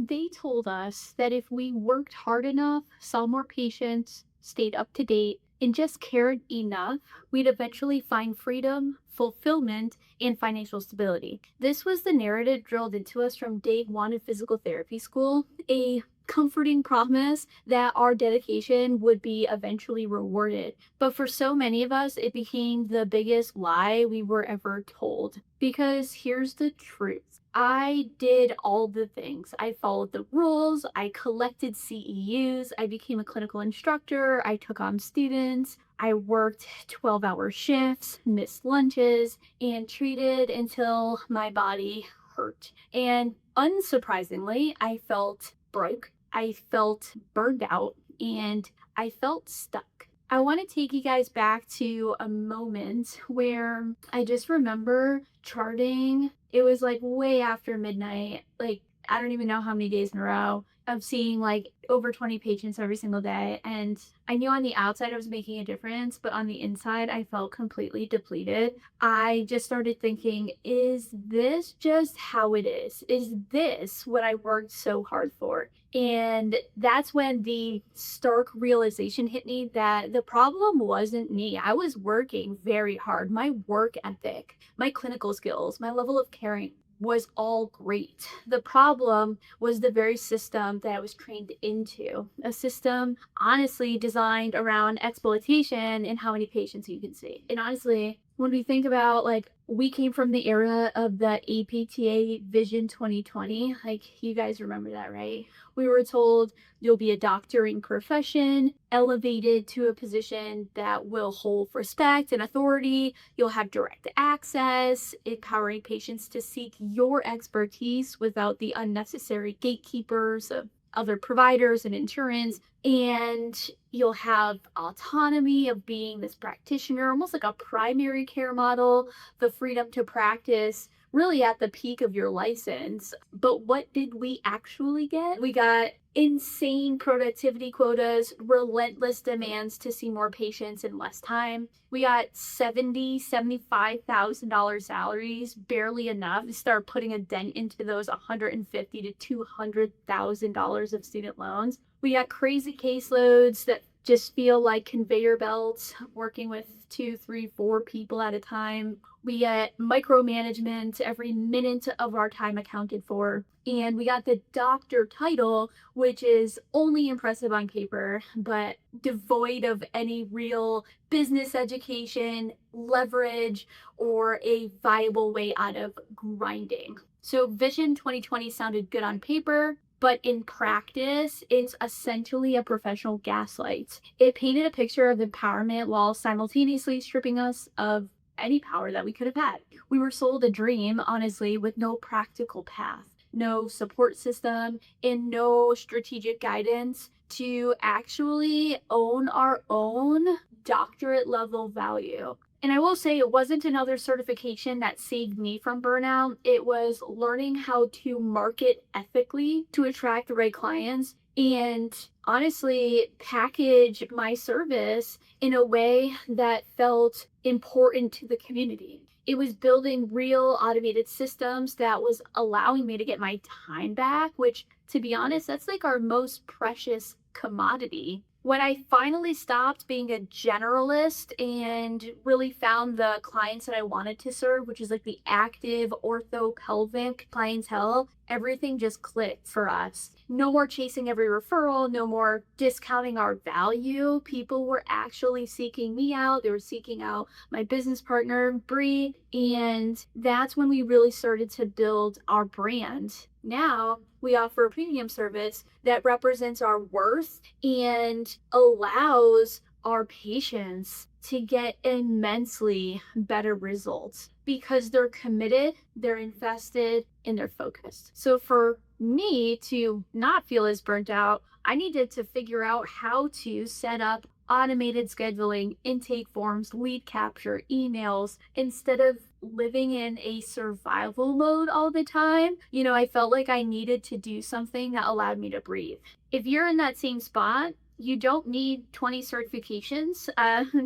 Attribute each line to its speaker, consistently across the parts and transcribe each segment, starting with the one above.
Speaker 1: They told us that if we worked hard enough, saw more patients, stayed up to date, and just cared enough, we'd eventually find freedom, fulfillment, and financial stability. This was the narrative drilled into us from day one of physical therapy school, a comforting promise that our dedication would be eventually rewarded. But for so many of us, it became the biggest lie we were ever told. Because here's the truth. I did all the things. I followed the rules. I collected CEUs. I became a clinical instructor. I took on students. I worked 12-hour shifts, missed lunches, and treated until my body hurt. And unsurprisingly, I felt broke. I felt burned out, and I felt stuck. I want to take you guys back to a moment where I just remember charting. It was like way after midnight, like I don't even know how many days in a row of seeing like over 20 patients every single day. And I knew on the outside I was making a difference, but on the inside I felt completely depleted. I just started thinking, is this just how it is? Is this what I worked so hard for? And that's when the stark realization hit me that the problem wasn't me. I was working very hard. My work ethic, my clinical skills, my level of caring was all great. The problem was the very system that I was trained into, a system honestly designed around exploitation and how many patients you can see. And honestly, when we think about like we came from the era of the APTA Vision 2020, like you guys remember that, right? We were told you'll be a doctoring profession, elevated to a position that will hold respect and authority. You'll have direct access, empowering patients to seek your expertise without the unnecessary gatekeepers of other providers and insurance. And you'll have autonomy of being this practitioner, almost like a primary care model, the freedom to practice really at the peak of your license. But what did we actually get? We got insane productivity quotas, relentless demands to see more patients in less time. We got $75,000 salaries, barely enough to start putting a dent into those $150,000 to $200,000 of student loans. We got crazy caseloads that just feel like conveyor belts, working with 2, 3, 4 people at a time. We get micromanagement, every minute of our time accounted for. And we got the doctor title, which is only impressive on paper, but devoid of any real business education, leverage, or a viable way out of grinding. So Vision 2020 sounded good on paper, but in practice, it's essentially a professional gaslight. It painted a picture of empowerment while simultaneously stripping us of any power that we could have had. We were sold a dream, honestly, with no practical path, no support system, and no strategic guidance to actually own our own doctorate level value. And I will say it wasn't another certification that saved me from burnout. It was learning how to market ethically to attract the right clients and honestly package my service in a way that felt important to the community. It was building real automated systems that was allowing me to get my time back, which, to be honest, that's like our most precious commodity. When I finally stopped being a generalist and really found the clients that I wanted to serve, which is like the active ortho-pelvic clientele, everything just clicked for us. No more chasing every referral, no more discounting our value. People were actually seeking me out. They were seeking out my business partner, Bree, and that's when we really started to build our brand. Now we offer a premium service that represents our worth and allows our patients to get immensely better results because they're committed, they're invested, and they're focused. So for me to not feel as burnt out, I needed to figure out how to set up automated scheduling, intake forms, lead capture, emails, instead of living in a survival mode all the time. I felt like I needed to do something that allowed me to breathe. If you're in that same spot, you don't need 20 certifications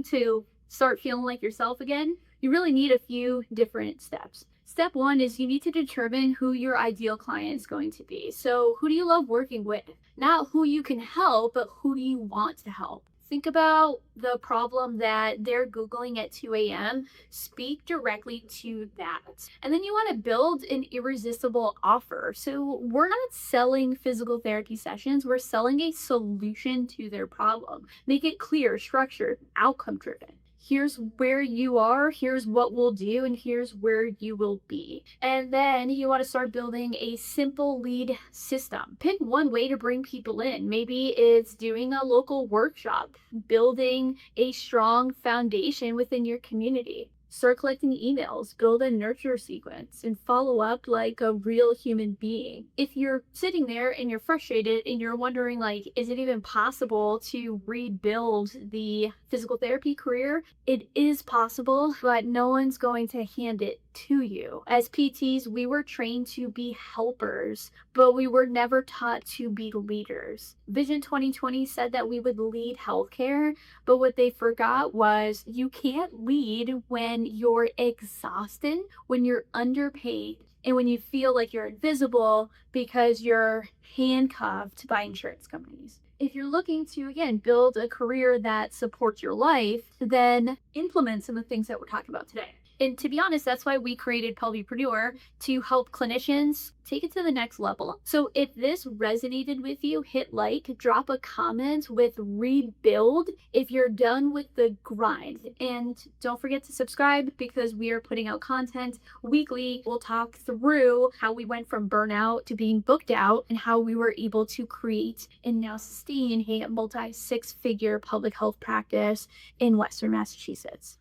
Speaker 1: to start feeling like yourself again. You really need a few different steps. Step one is you need to determine who your ideal client is going to be. So, who do you love working with? Not who you can help, but who do you want to help? Think about the problem that they're Googling at 2 a.m. Speak directly to that. And then you want to build an irresistible offer. So, we're not selling physical therapy sessions, we're selling a solution to their problem. Make it clear, structured, outcome driven. Here's where you are, here's what we'll do, and here's where you will be. And then you want to start building a simple lead system. Pick one way to bring people in. Maybe it's doing a local workshop, building a strong foundation within your community. Start collecting emails, build a nurture sequence, and follow up like a real human being. If you're sitting there and you're frustrated and you're wondering, like, is it even possible to rebuild the physical therapy career? It is possible, but no one's going to hand it to you. As PTs, we were trained to be helpers, but we were never taught to be leaders. Vision 2020 said that we would lead healthcare, but what they forgot was you can't lead when you're exhausted, when you're underpaid, and when you feel like you're invisible because you're handcuffed by insurance companies. If you're looking to, again, build a career that supports your life, then implement some of the things that we're talking about today. And to be honest, that's why we created PelviPreneur, to help clinicians take it to the next level. So if this resonated with you, hit like, drop a comment with rebuild if you're done with the grind. And don't forget to subscribe because we are putting out content weekly. We'll talk through how we went from burnout to being booked out and how we were able to create and now sustain a multi-six-figure public health practice in Western Massachusetts.